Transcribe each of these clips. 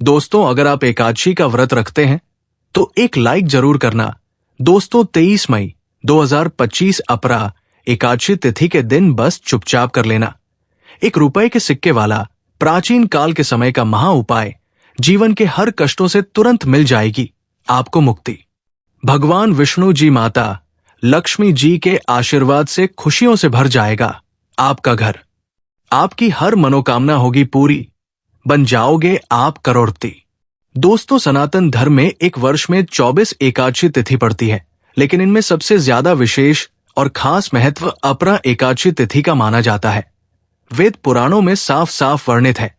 दोस्तों, अगर आप एकादशी का व्रत रखते हैं तो एक लाइक जरूर करना। दोस्तों, 23 मई 2025 अपरा एकादशी तिथि के दिन बस चुपचाप कर लेना। 1 रुपए के सिक्के वाला प्राचीन काल के समय का महा उपाय जीवन के हर कष्टों से तुरंत मिल जाएगी आपको मुक्ति। भगवान विष्णु जी, माता लक्ष्मी जी के आशीर्वाद से खुशियों से भर जाएगा आपका घर। आपकी हर मनोकामना होगी पूरी, बन जाओगे आप करोड़पति। दोस्तों, सनातन धर्म में एक वर्ष में 24 एकादशी तिथि पड़ती है, लेकिन इनमें सबसे ज्यादा विशेष और खास महत्व अपरा एकादशी तिथि का माना जाता है। वेद पुराणों में साफ साफ वर्णित है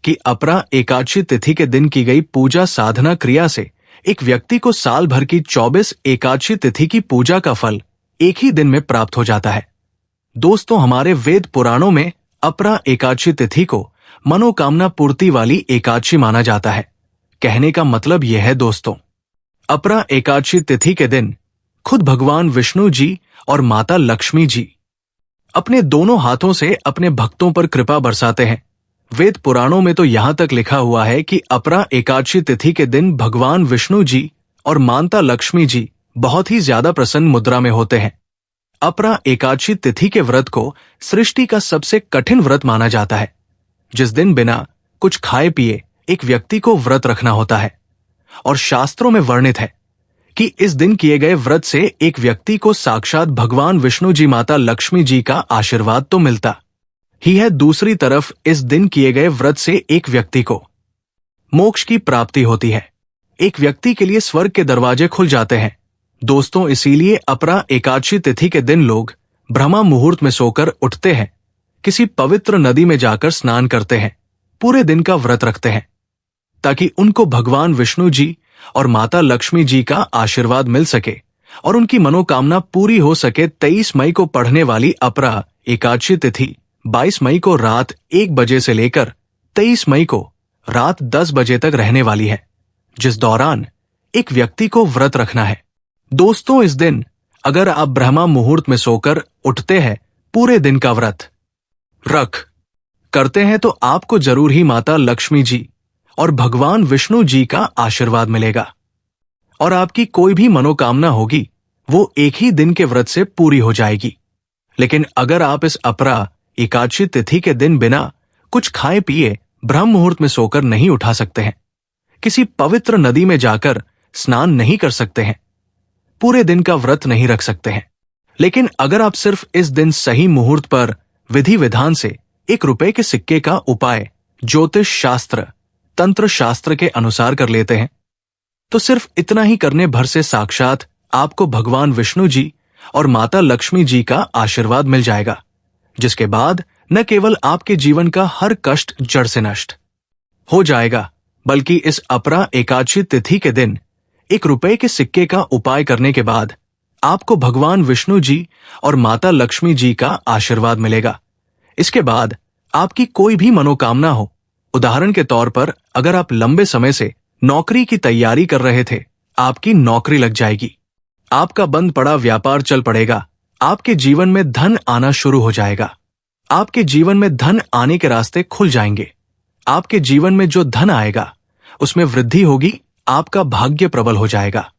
कि अपरा एकादशी तिथि के दिन की गई पूजा साधना क्रिया से एक व्यक्ति को साल भर की 24 एकादशी तिथि की पूजा का फल एक ही दिन में प्राप्त हो जाता है। दोस्तों, हमारे वेद पुराणों में अपरा एकादशी तिथि को मनोकामना पूर्ति वाली एकादशी माना जाता है। कहने का मतलब यह है दोस्तों, अपरा एकादशी तिथि के दिन खुद भगवान विष्णु जी और माता लक्ष्मी जी अपने दोनों हाथों से अपने भक्तों पर कृपा बरसाते हैं। वेद पुराणों में तो यहां तक लिखा हुआ है कि अपरा एकादशी तिथि के दिन भगवान विष्णु जी और माता लक्ष्मी जी बहुत ही ज्यादा प्रसन्न मुद्रा में होते हैं। अपरा एकादशी तिथि के व्रत को सृष्टि का सबसे कठिन व्रत माना जाता है, जिस दिन बिना कुछ खाए पिए एक व्यक्ति को व्रत रखना होता है। और शास्त्रों में वर्णित है कि इस दिन किए गए व्रत से एक व्यक्ति को साक्षात भगवान विष्णु जी, माता लक्ष्मी जी का आशीर्वाद तो मिलता ही है, दूसरी तरफ इस दिन किए गए व्रत से एक व्यक्ति को मोक्ष की प्राप्ति होती है। एक व्यक्ति के लिए स्वर्ग के दरवाजे खुल जाते हैं। दोस्तों, इसीलिए अपरा एकादशी तिथि के दिन लोग ब्रह्मा मुहूर्त में सोकर उठते हैं, किसी पवित्र नदी में जाकर स्नान करते हैं, पूरे दिन का व्रत रखते हैं, ताकि उनको भगवान विष्णु जी और माता लक्ष्मी जी का आशीर्वाद मिल सके और उनकी मनोकामना पूरी हो सके। 23 मई को पढ़ने वाली अपरा एकादशी तिथि 22 मई को रात 1 बजे से लेकर 23 मई को रात 10 बजे तक रहने वाली है, जिस दौरान एक व्यक्ति को व्रत रखना है। दोस्तों, इस दिन अगर आप ब्रह्मा मुहूर्त में सोकर उठते हैं, पूरे दिन का व्रत करते हैं, तो आपको जरूर ही माता लक्ष्मी जी और भगवान विष्णु जी का आशीर्वाद मिलेगा और आपकी कोई भी मनोकामना होगी वो एक ही दिन के व्रत से पूरी हो जाएगी। लेकिन अगर आप इस अपरा एकादशी तिथि के दिन बिना कुछ खाए पिए ब्रह्म मुहूर्त में सोकर नहीं उठा सकते हैं, किसी पवित्र नदी में जाकर स्नान नहीं कर सकते हैं, पूरे दिन का व्रत नहीं रख सकते हैं, लेकिन अगर आप सिर्फ इस दिन सही मुहूर्त पर विधि विधान से 1 रुपए के सिक्के का उपाय ज्योतिष शास्त्र, तंत्र शास्त्र के अनुसार कर लेते हैं, तो सिर्फ इतना ही करने भर से साक्षात आपको भगवान विष्णु जी और माता लक्ष्मी जी का आशीर्वाद मिल जाएगा, जिसके बाद न केवल आपके जीवन का हर कष्ट जड़ से नष्ट हो जाएगा, बल्कि इस अपरा एकादशी तिथि के दिन 1 रुपए के सिक्के का उपाय करने के बाद आपको भगवान विष्णु जी और माता लक्ष्मी जी का आशीर्वाद मिलेगा। इसके बाद आपकी कोई भी मनोकामना हो, उदाहरण के तौर पर अगर आप लंबे समय से नौकरी की तैयारी कर रहे थे, आपकी नौकरी लग जाएगी, आपका बंद पड़ा व्यापार चल पड़ेगा, आपके जीवन में धन आना शुरू हो जाएगा, आपके जीवन में धन आने के रास्ते खुल जाएंगे, आपके जीवन में जो धन आएगा उसमें वृद्धि होगी, आपका भाग्य प्रबल हो जाएगा,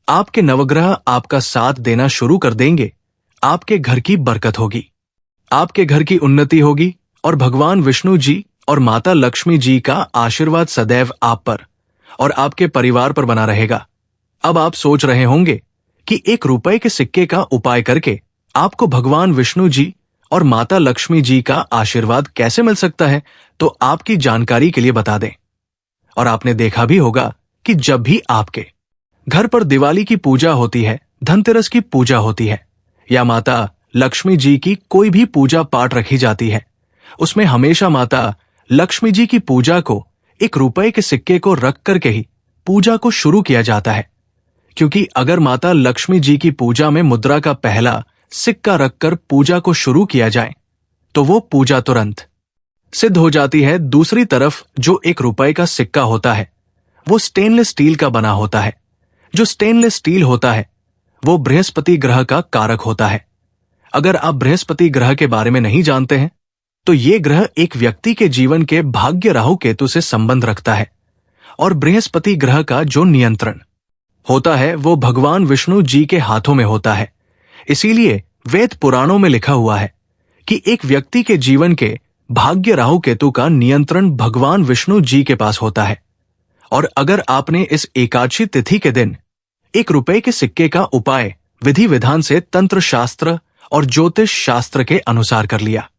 आपके नवग्रह आपका साथ देना शुरू कर देंगे, आपके घर की बरकत होगी, आपके घर की उन्नति होगी और भगवान विष्णु जी और माता लक्ष्मी जी का आशीर्वाद सदैव आप पर और आपके परिवार पर बना रहेगा। अब आप सोच रहे होंगे कि 1 रुपए के सिक्के का उपाय करके आपको भगवान विष्णु जी और माता लक्ष्मी जी का आशीर्वाद कैसे मिल सकता है, तो आपकी जानकारी के लिए बता दें। और आपने देखा भी होगा कि जब भी आपके घर पर दिवाली की पूजा होती है, धनतेरस की पूजा होती है या माता लक्ष्मी जी की कोई भी पूजा पाठ रखी जाती है, उसमें हमेशा माता लक्ष्मी जी की पूजा को 1 रुपए के सिक्के को रख करके ही पूजा को शुरू किया जाता है, क्योंकि अगर माता लक्ष्मी जी की पूजा में मुद्रा का पहला सिक्का रखकर पूजा को शुरू किया जाए तो वो पूजा तुरंत सिद्ध हो जाती है। दूसरी तरफ जो 1 रुपए का सिक्का होता है वो स्टेनलेस स्टील का बना होता है। जो स्टेनलेस स्टील होता है वो बृहस्पति ग्रह का कारक होता है। अगर आप बृहस्पति ग्रह के बारे में नहीं जानते हैं तो ये ग्रह एक व्यक्ति के जीवन के भाग्य राहु केतु से संबंध रखता है और बृहस्पति ग्रह का जो नियंत्रण होता है वो भगवान विष्णु जी के हाथों में होता है। इसीलिए वेद पुराणों में लिखा हुआ है कि एक व्यक्ति के जीवन के भाग्य राहु केतु का नियंत्रण भगवान विष्णु जी के पास होता है। और अगर आपने इस एकादशी तिथि के दिन ₹1 के सिक्के का उपाय विधि विधान से तंत्र शास्त्र और ज्योतिष शास्त्र के अनुसार कर लिया,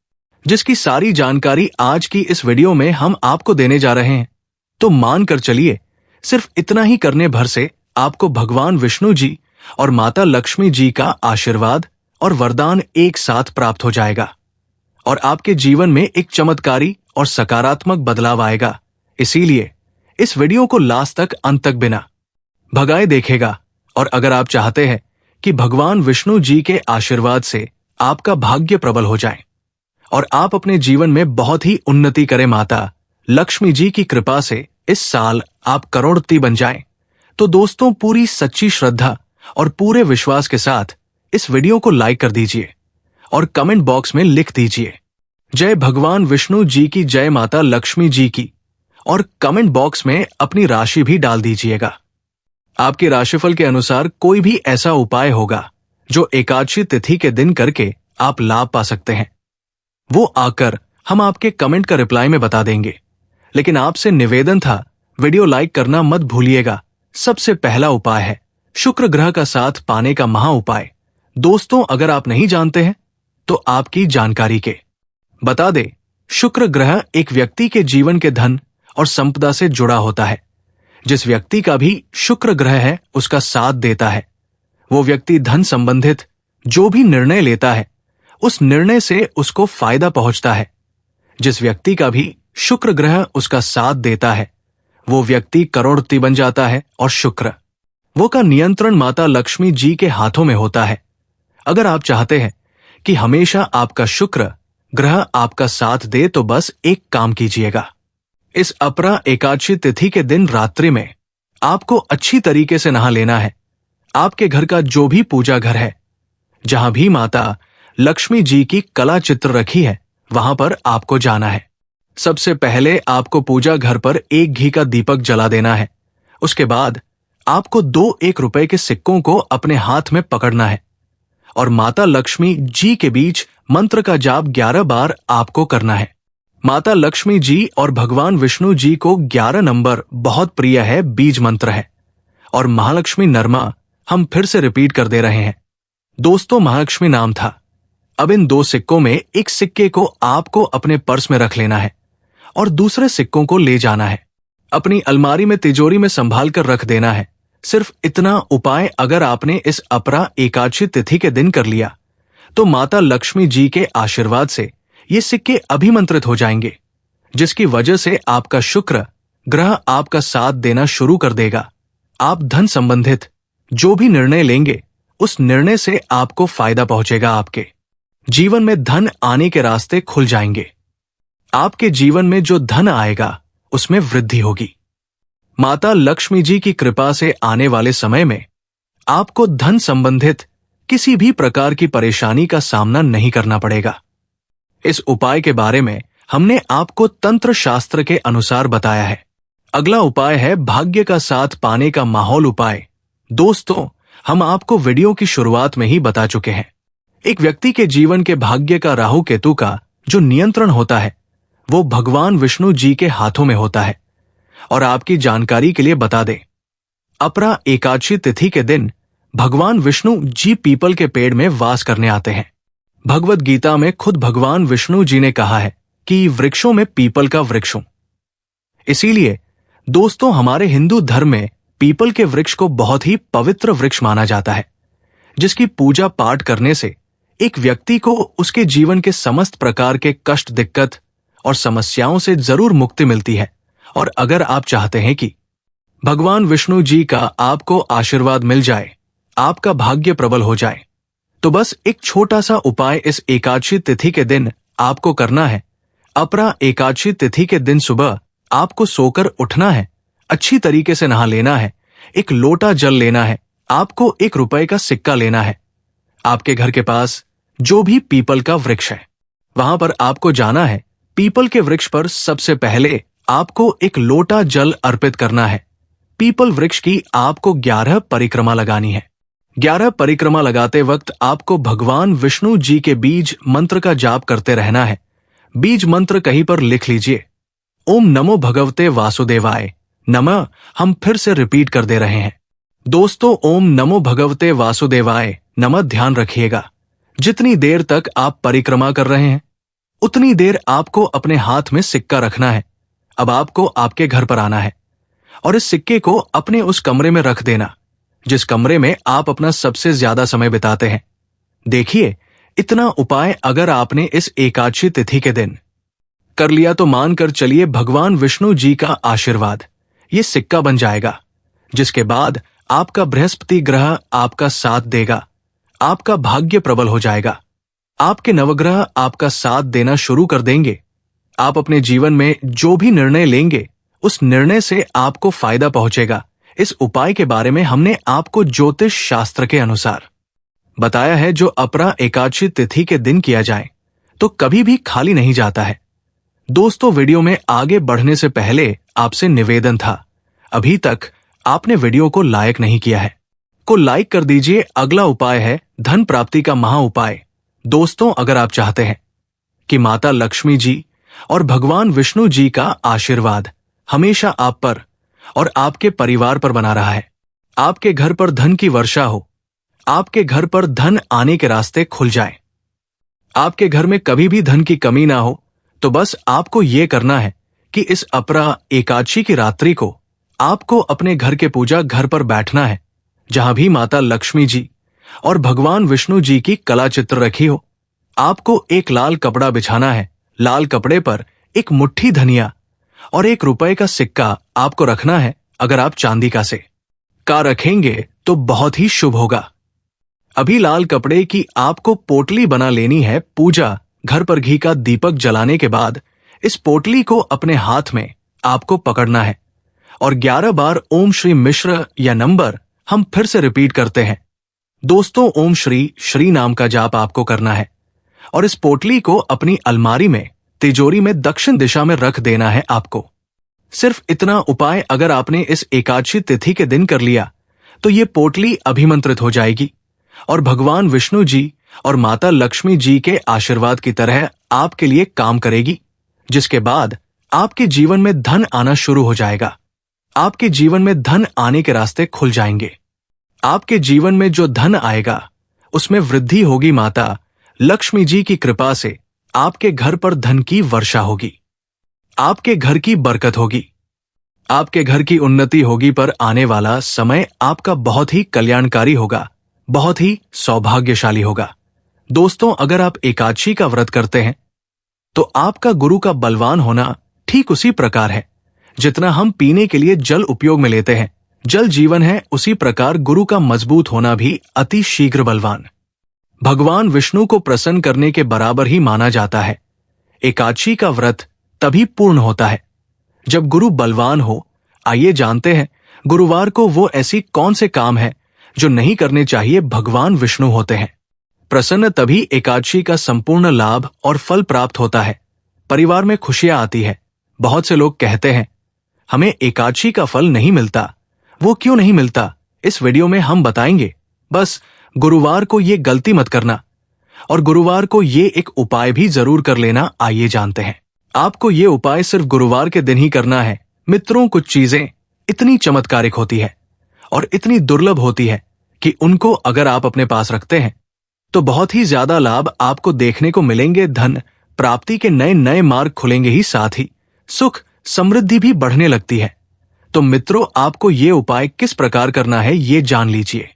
जिसकी सारी जानकारी आज की इस वीडियो में हम आपको देने जा रहे हैं, तो मान कर चलिए सिर्फ इतना ही करने भर से आपको भगवान विष्णु जी और माता लक्ष्मी जी का आशीर्वाद और वरदान एक साथ प्राप्त हो जाएगा और आपके जीवन में एक चमत्कारी और सकारात्मक बदलाव आएगा। इसीलिए इस वीडियो को लास्ट तक अंत तक बिना भगाए देखेगा। और अगर आप चाहते हैं कि भगवान विष्णु जी के आशीर्वाद से आपका भाग्य प्रबल हो जाए और आप अपने जीवन में बहुत ही उन्नति करें, माता लक्ष्मी जी की कृपा से इस साल आप करोड़पति बन जाएं, तो दोस्तों पूरी सच्ची श्रद्धा और पूरे विश्वास के साथ इस वीडियो को लाइक कर दीजिए और कमेंट बॉक्स में लिख दीजिए जय भगवान विष्णु जी की, जय माता लक्ष्मी जी की, और कमेंट बॉक्स में अपनी राशि भी डाल दीजिएगा। आपके राशिफल के अनुसार कोई भी ऐसा उपाय होगा जो एकादशी तिथि के दिन करके आप लाभ पा सकते हैं, वो आकर हम आपके कमेंट का रिप्लाई में बता देंगे। लेकिन आपसे निवेदन था, वीडियो लाइक करना मत भूलिएगा। सबसे पहला उपाय है शुक्र ग्रह का साथ पाने का महा उपाय। दोस्तों अगर आप नहीं जानते हैं तो आपकी जानकारी के बता दे, शुक्र ग्रह एक व्यक्ति के जीवन के धन और संपदा से जुड़ा होता है। जिस व्यक्ति का भी शुक्र ग्रह है उसका साथ देता है, वो व्यक्ति धन संबंधित जो भी निर्णय लेता है उस निर्णय से उसको फायदा पहुंचता है। जिस व्यक्ति का भी शुक्र ग्रह उसका साथ देता है वो व्यक्ति करोड़पति बन जाता है और शुक्र वो का नियंत्रण माता लक्ष्मी जी के हाथों में होता है। अगर आप चाहते हैं कि हमेशा आपका शुक्र ग्रह आपका साथ दे तो बस एक काम कीजिएगा। इस अपरा एकादशी तिथि के दिन रात्रि में आपको अच्छी तरीके से नहा लेना है। आपके घर का जो भी पूजा घर है, जहां भी माता लक्ष्मी जी की कला चित्र रखी है, वहां पर आपको जाना है। सबसे पहले आपको पूजा घर पर एक घी का दीपक जला देना है। उसके बाद आपको 2 ₹1 के सिक्कों को अपने हाथ में पकड़ना है और माता लक्ष्मी जी के बीच मंत्र का जाप 11 बार आपको करना है। माता लक्ष्मी जी और भगवान विष्णु जी को 11 नंबर बहुत प्रिय है, बीज मंत्र है। और महालक्ष्मी नरमा हम फिर से रिपीट कर दे रहे हैं। दोस्तों महालक्ष्मी नाम था। अब इन 2 सिक्कों में एक सिक्के को आपको अपने पर्स में रख लेना है और दूसरे सिक्कों को ले जाना है, अपनी अलमारी में तिजोरी में संभाल कर रख देना है। सिर्फ इतना उपाय अगर आपने इस अपरा एकादशी तिथि के दिन कर लिया तो माता लक्ष्मी जी के आशीर्वाद से ये सिक्के अभिमंत्रित हो जाएंगे, जिसकी वजह से आपका शुक्र ग्रह आपका साथ देना शुरू कर देगा। आप धन संबंधित जो भी निर्णय लेंगे उस निर्णय से आपको फायदा पहुंचेगा। आपके जीवन में धन आने के रास्ते खुल जाएंगे। आपके जीवन में जो धन आएगा उसमें वृद्धि होगी। माता लक्ष्मी जी की कृपा से आने वाले समय में आपको धन संबंधित किसी भी प्रकार की परेशानी का सामना नहीं करना पड़ेगा। इस उपाय के बारे में हमने आपको तंत्र शास्त्र के अनुसार बताया है। अगला उपाय है भाग्य का साथ पाने का माहौल उपाय। दोस्तों हम आपको वीडियो की शुरुआत में ही बता चुके हैं, एक व्यक्ति के जीवन के भाग्य का राहु केतु का जो नियंत्रण होता है वो भगवान विष्णु जी के हाथों में होता है। और आपकी जानकारी के लिए बता दें, अपरा एकादशी तिथि के दिन भगवान विष्णु जी पीपल के पेड़ में वास करने आते हैं। भगवत गीता में खुद भगवान विष्णु जी ने कहा है कि वृक्षों में पीपल का वृक्ष हूं। इसीलिए दोस्तों हमारे हिंदू धर्म में पीपल के वृक्ष को बहुत ही पवित्र वृक्ष माना जाता है, जिसकी पूजा पाठ करने से एक व्यक्ति को उसके जीवन के समस्त प्रकार के कष्ट, दिक्कत और समस्याओं से जरूर मुक्ति मिलती है। और अगर आप चाहते हैं कि भगवान विष्णु जी का आपको आशीर्वाद मिल जाए, आपका भाग्य प्रबल हो जाए, तो बस एक छोटा सा उपाय इस एकादशी तिथि के दिन आपको करना है। अपरा एकादशी तिथि के दिन सुबह आपको सोकर उठना है, अच्छी तरीके से नहा लेना है, एक लोटा जल लेना है, आपको ₹1 का सिक्का लेना है। आपके घर के पास जो भी पीपल का वृक्ष है वहां पर आपको जाना है। पीपल के वृक्ष पर सबसे पहले आपको एक लोटा जल अर्पित करना है। पीपल वृक्ष की आपको 11 परिक्रमा लगानी है। 11 परिक्रमा लगाते वक्त आपको भगवान विष्णु जी के बीज मंत्र का जाप करते रहना है। बीज मंत्र कहीं पर लिख लीजिए। ओम नमो भगवते वासुदेवाय नमः। हम फिर से रिपीट कर दे रहे हैं। दोस्तों, ओम नमो भगवते वासुदेवाय नमः ध्यान रखिएगा। जितनी देर तक आप परिक्रमा कर रहे हैं उतनी देर आपको अपने हाथ में सिक्का रखना है। अब आपको आपके घर पर आना है और इस सिक्के को अपने उस कमरे में रख देना जिस कमरे में आप अपना सबसे ज्यादा समय बिताते हैं। देखिए, इतना उपाय अगर आपने इस एकादशी तिथि के दिन कर लिया तो मानकर चलिए भगवान विष्णु जी का आशीर्वाद ये सिक्का बन जाएगा, जिसके बाद आपका बृहस्पति ग्रह आपका साथ देगा। आपका भाग्य प्रबल हो जाएगा। आपके नवग्रह आपका साथ देना शुरू कर देंगे। आप अपने जीवन में जो भी निर्णय लेंगे उस निर्णय से आपको फायदा पहुंचेगा। इस उपाय के बारे में हमने आपको ज्योतिष शास्त्र के अनुसार बताया है, जो अपरा एकादशी तिथि के दिन किया जाए तो कभी भी खाली नहीं जाता है। दोस्तों, वीडियो में आगे बढ़ने से पहले आपसे निवेदन था, अभी तक आपने वीडियो को लाइक नहीं किया है को लाइक कर दीजिए। अगला उपाय है धन प्राप्ति का महा उपाय। दोस्तों, अगर आप चाहते हैं कि माता लक्ष्मी जी और भगवान विष्णु जी का आशीर्वाद हमेशा आप पर और आपके परिवार पर बना रहा है, आपके घर पर धन की वर्षा हो, आपके घर पर धन आने के रास्ते खुल जाएं, आपके घर में कभी भी धन की कमी ना हो, तो बस आपको ये करना है कि इस अपरा एकादशी की रात्रि को आपको अपने घर के पूजा घर पर बैठना है, जहां भी माता लक्ष्मी जी और भगवान विष्णु जी की कला चित्र रखी हो। आपको एक लाल कपड़ा बिछाना है। लाल कपड़े पर एक मुट्ठी धनिया और ₹1 का सिक्का आपको रखना है। अगर आप चांदी का रखेंगे तो बहुत ही शुभ होगा। अभी लाल कपड़े की आपको पोटली बना लेनी है। पूजा घर पर घी का दीपक जलाने के बाद इस पोटली को अपने हाथ में आपको पकड़ना है और 11 बार ओम श्री मिश्र या नंबर हम फिर से रिपीट करते हैं। दोस्तों, ओम श्री नाम का जाप आपको करना है और इस पोटली को अपनी अलमारी में तिजोरी में दक्षिण दिशा में रख देना है। आपको सिर्फ इतना उपाय अगर आपने इस एकादशी तिथि के दिन कर लिया तो ये पोटली अभिमंत्रित हो जाएगी और भगवान विष्णु जी और माता लक्ष्मी जी के आशीर्वाद की तरह आपके लिए काम करेगी, जिसके बाद आपके जीवन में धन आना शुरू हो जाएगा। आपके जीवन में धन आने के रास्ते खुल जाएंगे। आपके जीवन में जो धन आएगा उसमें वृद्धि होगी। माता लक्ष्मी जी की कृपा से आपके घर पर धन की वर्षा होगी, आपके घर की बरकत होगी, आपके घर की उन्नति होगी। पर आने वाला समय आपका बहुत ही कल्याणकारी होगा, बहुत ही सौभाग्यशाली होगा। दोस्तों, अगर आप एकादशी का व्रत करते हैं तो आपका गुरु का बलवान होना ठीक उसी प्रकार है जितना हम पीने के लिए जल उपयोग में लेते हैं। जल जीवन है, उसी प्रकार गुरु का मजबूत होना भी अति शीघ्र बलवान भगवान विष्णु को प्रसन्न करने के बराबर ही माना जाता है। एकादशी का व्रत तभी पूर्ण होता है जब गुरु बलवान हो। आइए जानते हैं गुरुवार को वो ऐसी कौन से काम है जो नहीं करने चाहिए। भगवान विष्णु होते हैं प्रसन्न, तभी एकादशी का संपूर्ण लाभ और फल प्राप्त होता है। परिवार में खुशियां आती है। बहुत से लोग कहते हैं हमें एकादशी का फल नहीं मिलता। वो क्यों नहीं मिलता, इस वीडियो में हम बताएंगे। बस गुरुवार को ये गलती मत करना और गुरुवार को ये एक उपाय भी जरूर कर लेना। आइए जानते हैं। आपको ये उपाय सिर्फ गुरुवार के दिन ही करना है। मित्रों, कुछ चीजें इतनी चमत्कारिक होती है और इतनी दुर्लभ होती है कि उनको अगर आप अपने पास रखते हैं तो बहुत ही ज्यादा लाभ आपको देखने को मिलेंगे। धन प्राप्ति के नए नए मार्ग खुलेंगे ही साथ ही सुख समृद्धि भी बढ़ने लगती है। तो मित्रों, आपको ये उपाय किस प्रकार करना है ये जान लीजिए।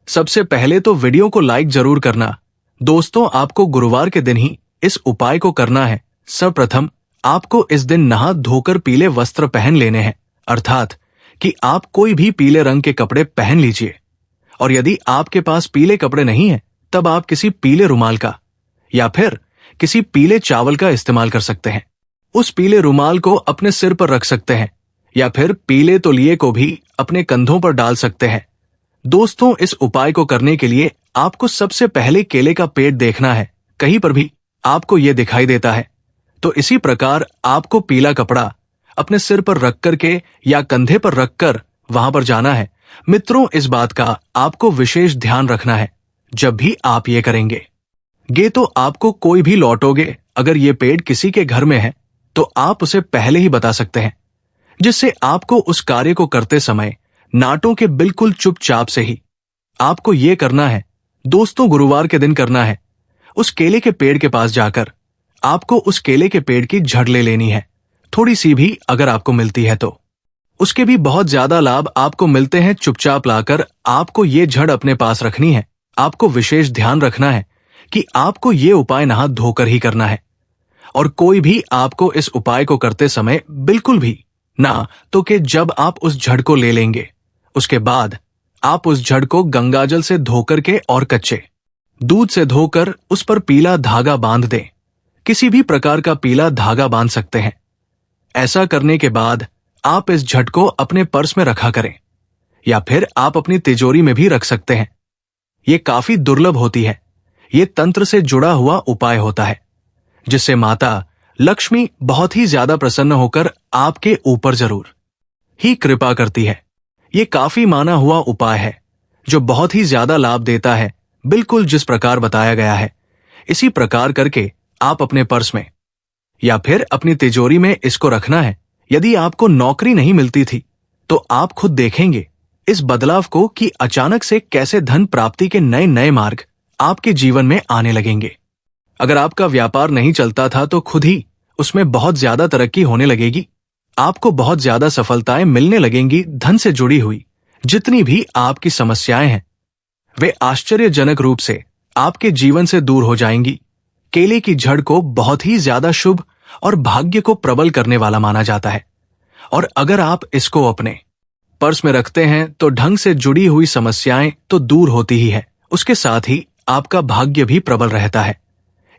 सबसे पहले तो वीडियो को लाइक जरूर करना। दोस्तों, आपको गुरुवार के दिन ही इस उपाय को करना है। सर्वप्रथम आपको इस दिन नहा धोकर पीले वस्त्र पहन लेने हैं, अर्थात कि आप कोई भी पीले रंग के कपड़े पहन लीजिए। और यदि आपके पास पीले कपड़े नहीं हैं, तब आप किसी पीले रुमाल का या फिर किसी पीले चावल का इस्तेमाल कर सकते हैं। उस पीले रुमाल को अपने सिर पर रख सकते हैं या फिर पीले तौलिए को भी अपने कंधों पर डाल सकते हैं। दोस्तों, इस उपाय को करने के लिए आपको सबसे पहले केले का पेड़ देखना है। कहीं पर भी आपको यह दिखाई देता है तो इसी प्रकार आपको पीला कपड़ा अपने सिर पर रख करके या कंधे पर रखकर वहां पर जाना है। मित्रों, इस बात का आपको विशेष ध्यान रखना है जब भी आप ये करेंगे। तो आपको कोई भी लौटोगे, अगर ये पेड़ किसी के घर में है तो आप उसे पहले ही बता सकते हैं, जिससे आपको उस कार्य को करते समय नाटों के बिल्कुल चुपचाप से ही आपको ये करना है। दोस्तों, गुरुवार के दिन करना है। उस केले के पेड़ के पास जाकर आपको उस केले के पेड़ की जड़ ले लेनी है, थोड़ी सी भी अगर आपको मिलती है तो। उसके भी बहुत ज्यादा लाभ आपको मिलते हैं चुपचाप लाकर। आपको ये जड़ अपने पास रखनी है। आपको विशेष ध्यान रखना है कि आपको ये उपाय नहा धोकर ही करना है, और कोई भी आपको इस उपाय को करते समय बिल्कुल भी ना तो कि जब आप उस जड़ को ले लेंगे, उसके बाद आप उस जड़ को गंगाजल से धोकर के और कच्चे दूध से धोकर उस पर पीला धागा बांध दें। किसी भी प्रकार का पीला धागा बांध सकते हैं। ऐसा करने के बाद आप इस जड़ को अपने पर्स में रखा करें, या फिर आप अपनी तिजोरी में भी रख सकते हैं। ये काफी दुर्लभ होती है। ये तंत्र से जुड़ा हुआ उपाय होता है, जिससे माता लक्ष्मी बहुत ही ज्यादा प्रसन्न होकर आपके ऊपर जरूर ही कृपा करती है। ये काफी माना हुआ उपाय है जो बहुत ही ज्यादा लाभ देता है, बिल्कुल जिस प्रकार बताया गया है। इसी प्रकार करके आप अपने पर्स में या फिर अपनी तिजोरी में इसको रखना है। यदि आपको नौकरी नहीं मिलती थी तो आप खुद देखेंगे इस बदलाव को कि अचानक से कैसे धन प्राप्ति के नए नए मार्ग आपके जीवन में आने लगेंगे। अगर आपका व्यापार नहीं चलता था तो खुद ही उसमें बहुत ज्यादा तरक्की होने लगेगी। आपको बहुत ज्यादा सफलताएं मिलने लगेंगी। धन से जुड़ी हुई जितनी भी आपकी समस्याएं हैं वे आश्चर्यजनक रूप से आपके जीवन से दूर हो जाएंगी। केले की जड़ को बहुत ही ज्यादा शुभ और भाग्य को प्रबल करने वाला माना जाता है, और अगर आप इसको अपने पर्स में रखते हैं तो ढंग से जुड़ी हुई समस्याएं तो दूर होती ही है, उसके साथ ही आपका भाग्य भी प्रबल रहता है।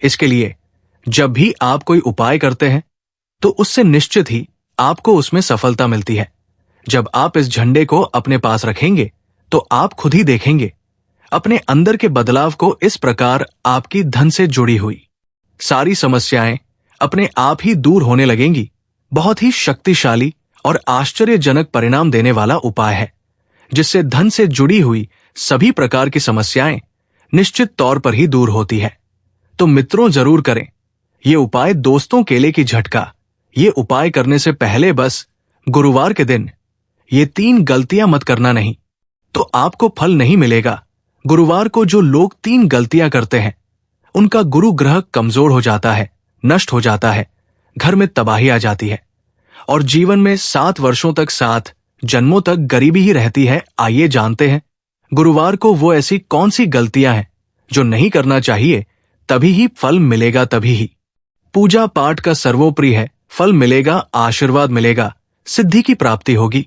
इसके लिए जब भी आप कोई उपाय करते हैं तो उससे निश्चित ही आपको उसमें सफलता मिलती है। जब आप इस झंडे को अपने पास रखेंगे तो आप खुद ही देखेंगे अपने अंदर के बदलाव को। इस प्रकार आपकी धन से जुड़ी हुई सारी समस्याएं अपने आप ही दूर होने लगेंगी। बहुत ही शक्तिशाली और आश्चर्यजनक परिणाम देने वाला उपाय है, जिससे धन से जुड़ी हुई सभी प्रकार की समस्याएं निश्चित तौर पर ही दूर होती है। तो मित्रों, जरूर करें ये उपाय। दोस्तों, केले की झटका ये उपाय करने से पहले बस गुरुवार के दिन ये 3 गलतियां मत करना, नहीं तो आपको फल नहीं मिलेगा। गुरुवार को जो लोग 3 गलतियां करते हैं उनका गुरु ग्रह कमजोर हो जाता है, नष्ट हो जाता है, घर में तबाही आ जाती है और जीवन में 7 वर्षों तक 7 जन्मों तक गरीबी ही रहती है। आइए जानते हैं गुरुवार को वो ऐसी कौन सी गलतियां हैं जो नहीं करना चाहिए, तभी ही फल मिलेगा। तभी ही पूजा पाठ का सर्वोपरि है, फल मिलेगा, आशीर्वाद मिलेगा, सिद्धि की प्राप्ति होगी।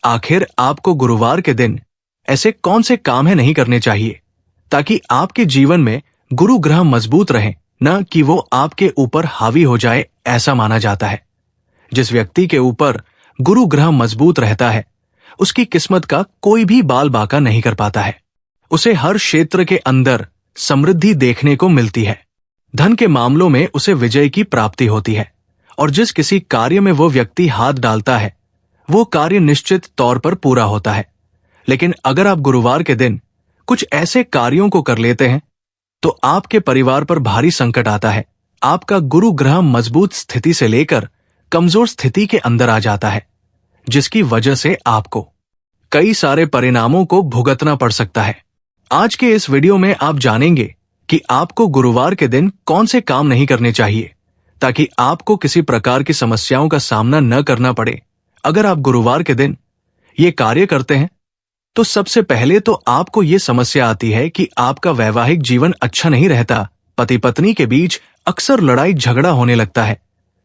आखिर आपको गुरुवार के दिन ऐसे कौन से काम है नहीं करने चाहिए ताकि आपके जीवन में गुरु ग्रह मजबूत रहे, न कि वो आपके ऊपर हावी हो जाए। ऐसा माना जाता है जिस व्यक्ति के ऊपर गुरु ग्रह मजबूत रहता है उसकी किस्मत का कोई भी बाल बाका नहीं कर पाता है। उसे हर क्षेत्र के अंदर समृद्धि देखने को मिलती है। धन के मामलों में उसे विजय की प्राप्ति होती है, और जिस किसी कार्य में वो व्यक्ति हाथ डालता है वो कार्य निश्चित तौर पर पूरा होता है। लेकिन अगर आप गुरुवार के दिन कुछ ऐसे कार्यों को कर लेते हैं तो आपके परिवार पर भारी संकट आता है। आपका गुरु ग्रह मजबूत स्थिति से लेकर कमजोर स्थिति के अंदर आ जाता है, जिसकी वजह से आपको कई सारे परिणामों को भुगतना पड़ सकता है। आज के इस वीडियो में आप जानेंगे कि आपको गुरुवार के दिन कौन से काम नहीं करने चाहिए ताकि आपको किसी प्रकार की समस्याओं का सामना न करना पड़े। अगर आप गुरुवार के दिन ये कार्य करते हैं तो सबसे पहले तो आपको ये समस्या आती है कि आपका वैवाहिक जीवन अच्छा नहीं रहता। पति पत्नी के बीच अक्सर लड़ाई झगड़ा होने लगता है,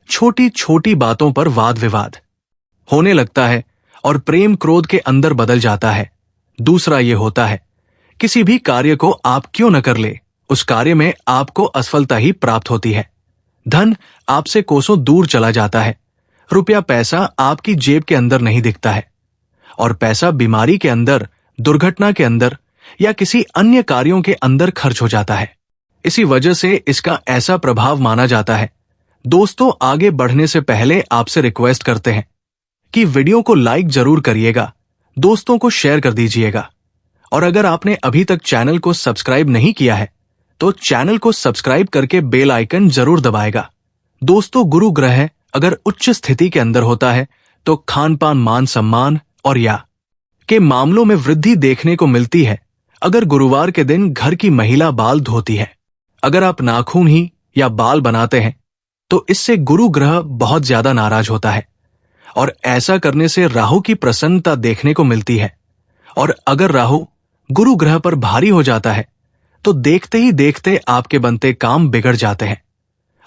छोटी छोटी बातों पर वाद विवाद होने लगता है और प्रेम क्रोध के अंदर बदल जाता है। दूसरा ये होता है किसी भी कार्य को आप क्यों न कर ले, उस कार्य में आपको असफलता ही प्राप्त होती है। धन आपसे कोसों दूर चला जाता है। रुपया पैसा आपकी जेब के अंदर नहीं दिखता है, और पैसा बीमारी के अंदर, दुर्घटना के अंदर या किसी अन्य कार्यों के अंदर खर्च हो जाता है। इसी वजह से इसका ऐसा प्रभाव माना जाता है। दोस्तों, आगे बढ़ने से पहले आपसे रिक्वेस्ट करते हैं कि वीडियो को लाइक जरूर करिएगा, दोस्तों को शेयर कर दीजिएगा। और अगर आपने अभी तक चैनल को सब्सक्राइब नहीं किया है तो चैनल को सब्सक्राइब करके बेल आइकन जरूर दबाएगा। दोस्तों, गुरु ग्रह अगर उच्च स्थिति के अंदर होता है तो खान पान, मान सम्मान और या के मामलों में वृद्धि देखने को मिलती है। अगर गुरुवार के दिन घर की महिला बाल धोती है, अगर आप नाखून ही या बाल बनाते हैं तो इससे गुरु ग्रह बहुत ज्यादा नाराज होता है और ऐसा करने से राहु की प्रसन्नता देखने को मिलती है। और अगर राहु गुरु ग्रह पर भारी हो जाता है तो देखते ही देखते आपके बनते काम बिगड़ जाते हैं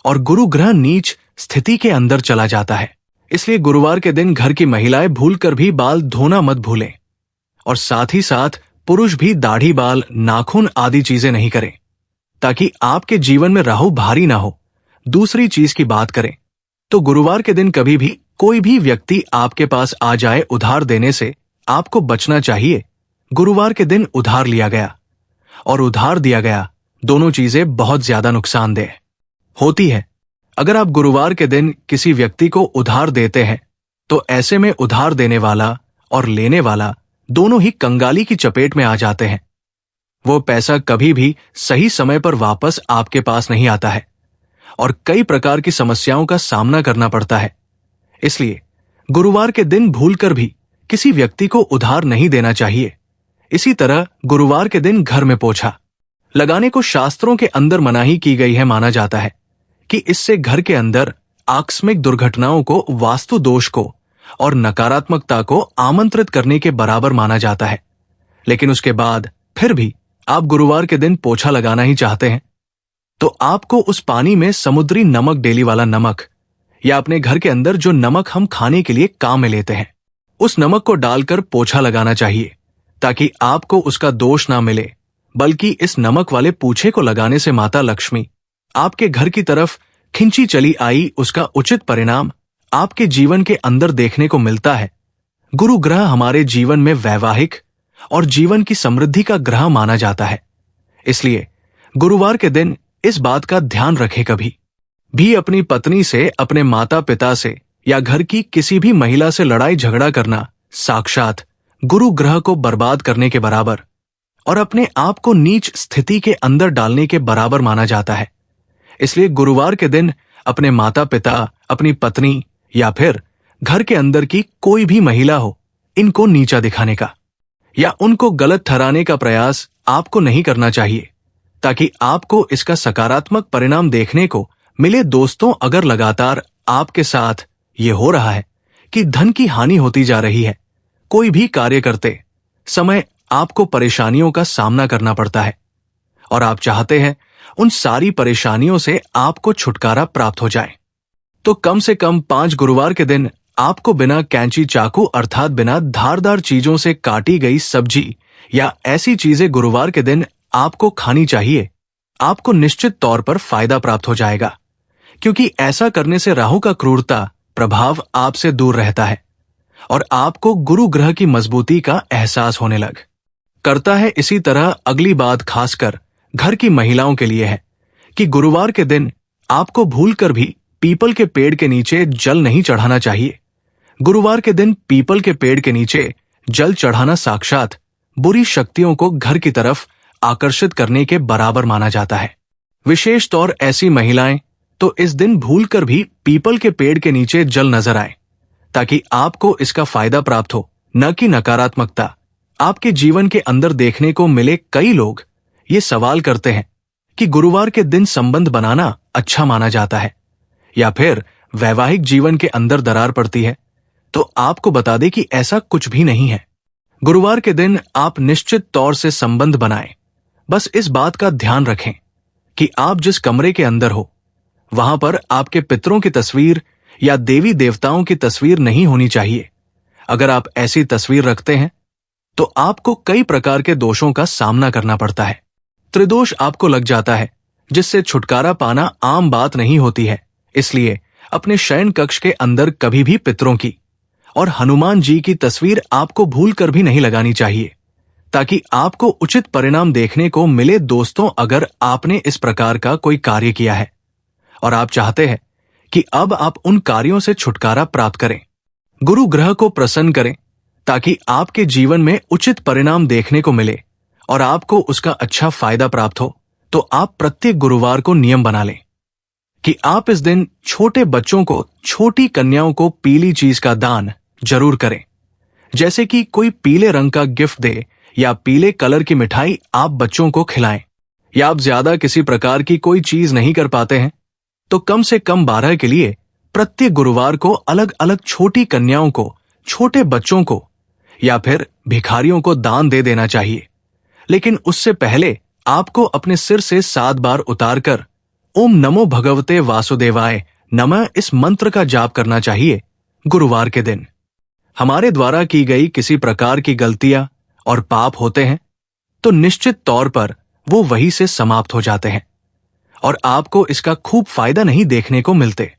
और गुरु ग्रह नीच स्थिति के अंदर चला जाता है। इसलिए गुरुवार के दिन घर की महिलाएं भूलकर भी बाल धोना मत भूलें और साथ ही साथ पुरुष भी दाढ़ी, बाल, नाखून आदि चीजें नहीं करें ताकि आपके जीवन में राहु भारी ना हो। दूसरी चीज की बात करें तो गुरुवार के दिन कभी भी कोई भी व्यक्ति आपके पास आ जाए उधार देने से आपको बचना चाहिए। गुरुवार के दिन उधार लिया गया और उधार दिया गया, दोनों चीजें बहुत ज्यादा नुकसानदेह होती है। अगर आप गुरुवार के दिन किसी व्यक्ति को उधार देते हैं तो ऐसे में उधार देने वाला और लेने वाला दोनों ही कंगाली की चपेट में आ जाते हैं। वो पैसा कभी भी सही समय पर वापस आपके पास नहीं आता है और कई प्रकार की समस्याओं का सामना करना पड़ता है। इसलिए गुरुवार के दिन भूलकर भी किसी व्यक्ति को उधार नहीं देना चाहिए। इसी तरह गुरुवार के दिन घर में पोछा लगाने को शास्त्रों के अंदर मनाही की गई है। माना जाता है कि इससे घर के अंदर आकस्मिक दुर्घटनाओं को, वास्तु दोष को और नकारात्मकता को आमंत्रित करने के बराबर माना जाता है। लेकिन उसके बाद फिर भी आप गुरुवार के दिन पोछा लगाना ही चाहते हैं तो आपको उस पानी में समुद्री नमक, डेली वाला नमक या अपने घर के अंदर जो नमक हम खाने के लिए काम में लेते हैं, उस नमक को डालकर पोछा लगाना चाहिए ताकि आपको उसका दोष ना मिले, बल्कि इस नमक वाले पूछे को लगाने से माता लक्ष्मी आपके घर की तरफ खिंची चली आई, उसका उचित परिणाम आपके जीवन के अंदर देखने को मिलता है। गुरु ग्रह हमारे जीवन में वैवाहिक और जीवन की समृद्धि का ग्रह माना जाता है। इसलिए गुरुवार के दिन इस बात का ध्यान रखें, कभी भी अपनी पत्नी से, अपने माता पिता से या घर की किसी भी महिला से लड़ाई झगड़ा करना साक्षात गुरु ग्रह को बर्बाद करने के बराबर और अपने आप को नीच स्थिति के अंदर डालने के बराबर माना जाता है। इसलिए गुरुवार के दिन अपने माता पिता, अपनी पत्नी या फिर घर के अंदर की कोई भी महिला हो, इनको नीचा दिखाने का या उनको गलत ठहराने का प्रयास आपको नहीं करना चाहिए ताकि आपको इसका सकारात्मक परिणाम देखने को मिले। दोस्तों, अगर लगातार आपके साथ ये हो रहा है कि धन की हानि होती जा रही है, कोई भी कार्य करते समय आपको परेशानियों का सामना करना पड़ता है और आप चाहते हैं उन सारी परेशानियों से आपको छुटकारा प्राप्त हो जाए, तो कम से कम 5 गुरुवार के दिन आपको बिना कैंची, चाकू अर्थात बिना धारदार चीजों से काटी गई सब्जी या ऐसी चीजें गुरुवार के दिन आपको खानी चाहिए। आपको निश्चित तौर पर फायदा प्राप्त हो जाएगा, क्योंकि ऐसा करने से राहु का क्रूरता प्रभाव आपसे दूर रहता है और आपको गुरु ग्रह की मजबूती का एहसास होने लग करता है। इसी तरह अगली बात खासकर घर की महिलाओं के लिए है कि गुरुवार के दिन आपको भूलकर भी पीपल के पेड़ के नीचे जल नहीं चढ़ाना चाहिए। गुरुवार के दिन पीपल के पेड़ के नीचे जल चढ़ाना साक्षात बुरी शक्तियों को घर की तरफ आकर्षित करने के बराबर माना जाता है। विशेष तौर ऐसी महिलाएं तो इस दिन भूलकर भी पीपल के पेड़ के नीचे जल नजर आए ताकि आपको इसका फायदा प्राप्त हो, न कि नकारात्मकता आपके जीवन के अंदर देखने को मिले। कई लोग ये सवाल करते हैं कि गुरुवार के दिन संबंध बनाना अच्छा माना जाता है या फिर वैवाहिक जीवन के अंदर दरार पड़ती है, तो आपको बता दें कि ऐसा कुछ भी नहीं है। गुरुवार के दिन आप निश्चित तौर से संबंध बनाएं। बस इस बात का ध्यान रखें कि आप जिस कमरे के अंदर हो वहां पर आपके पितरों की तस्वीर या देवी देवताओं की तस्वीर नहीं होनी चाहिए। अगर आप ऐसी तस्वीर रखते हैं तो आपको कई प्रकार के दोषों का सामना करना पड़ता है। त्रिदोष आपको लग जाता है, जिससे छुटकारा पाना आम बात नहीं होती है। इसलिए अपने शयन कक्ष के अंदर कभी भी पितरों की और हनुमान जी की तस्वीर आपको भूलकर भी नहीं लगानी चाहिए, ताकि आपको उचित परिणाम देखने को मिले। दोस्तों, अगर आपने इस प्रकार का कोई कार्य किया है और आप चाहते हैं कि अब आप उन कार्यों से छुटकारा प्राप्त करें, गुरु ग्रह को प्रसन्न करें ताकि आपके जीवन में उचित परिणाम देखने को मिले और आपको उसका अच्छा फायदा प्राप्त हो। तो आप प्रत्येक गुरुवार को नियम बना लें कि आप इस दिन छोटे बच्चों को, छोटी कन्याओं को पीली चीज का दान जरूर करें, जैसे कि कोई पीले रंग का गिफ्ट दे या पीले कलर की मिठाई आप बच्चों को खिलाएं। या आप ज्यादा किसी प्रकार की कोई चीज नहीं कर पाते हैं तो कम से कम 12 के लिए प्रत्येक गुरुवार को अलग अलग छोटी कन्याओं को, छोटे बच्चों को या फिर भिखारियों को दान दे देना चाहिए। लेकिन उससे पहले आपको अपने सिर से 7 बार उतारकर ओम नमो भगवते वासुदेवाय नमः इस मंत्र का जाप करना चाहिए गुरुवार के दिन। हमारे द्वारा की गई किसी प्रकार की गलतियां और पाप होते हैं तो निश्चित तौर पर वो वहीं से समाप्त हो जाते हैं और आपको इसका खूब फायदा नहीं देखने को मिलते।